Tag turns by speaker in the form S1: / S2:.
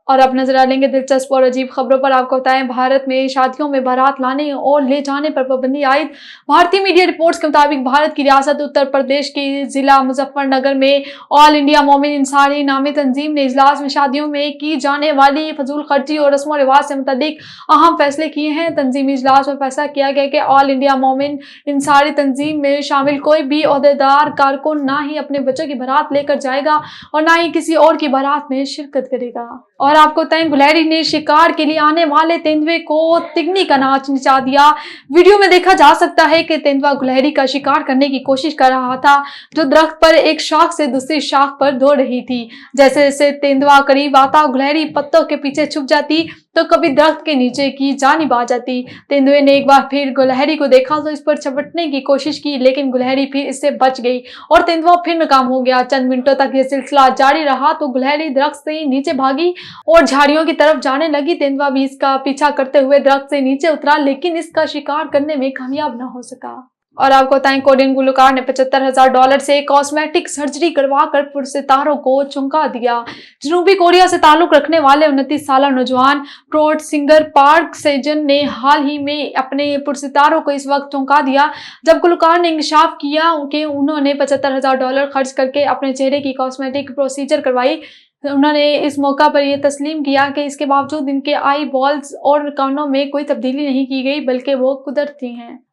S1: और अब नजर डालेंगे दिलचस्प और अजीब खबरों पर। आपको बताएं, भारत में शादियों में बारात लाने और ले जाने पर पाबंदी आयद। भारतीय मीडिया रिपोर्ट्स के मुताबिक भारत की रियासत उत्तर प्रदेश के जिला मुजफ्फरनगर में ऑल इंडिया मोमिन इंसानी नामी तंजीम ने इजलास में शादियों में की जाने वाली फजूल खर्ची और रस्म रिवाज से मुताबिक अहम फैसले किए हैं। तंजीमी इजलास में फैसला किया गया कि ऑल इंडिया मोमिन इंसानी तंजीम में शामिल कोई भी ओहदेदार कारकुन ना ही अपने बच्चों की बारात लेकर जाएगा और ना ही किसी और की बारात में शिरकत करेगा। और आपको बताएं, गुलहरी ने शिकार के लिए आने वाले तेंदुए को तिगनी का नाच नचा दिया। वीडियो में देखा जा सकता है कि तेंदुआ गुलहरी का शिकार करने की कोशिश कर रहा था, जो दरख्त पर एक शाख से दूसरी शाख पर दौड़ रही थी। जैसे जैसे तेंदुआ करीब आता, गुलहरी पत्तों के पीछे छुप जाती तो कभी दरख्त के नीचे की जानिब आ जाती। तेंदुए ने एक बार फिर गुलहरी को देखा तो इस पर झपटने की कोशिश की, लेकिन गुलहरी फिर इससे बच गई और तेंदुआ फिर नाकाम हो गया। चंद मिनटों तक यह सिलसिला जारी रहा तो गुलहरी दरख्त से नीचे भागी और झाड़ियों की तरफ जाने लगी। तेंदुआ भी इसका पीछा करते हुए दरख्त से नीचे उतरा, लेकिन इसका शिकार करने में कामयाब न हो सका। और आपको बताएं, कोरियन गुलकार ने $75,000 से कॉस्मेटिक सर्जरी करवाकर पुरसितारों को चौंका दिया। जनूबी कोरिया से ताल्लुक रखने वाले 29 साल नौजवान प्रोड सिंगर पार्क सेजन ने हाल ही में अपने पुरसितारों को इस वक्त चौंका दिया जब गुलकार ने इंकशाफ किया कि उन्होंने $75,000 खर्च करके अपने चेहरे की कॉस्मेटिक प्रोसीजर करवाई। उन्होंने इस मौका पर यह तस्लीम किया कि इसके बावजूद इनके आई बॉल्स और कानों में कोई तब्दीली नहीं की गई, बल्कि वो कुदरती हैं।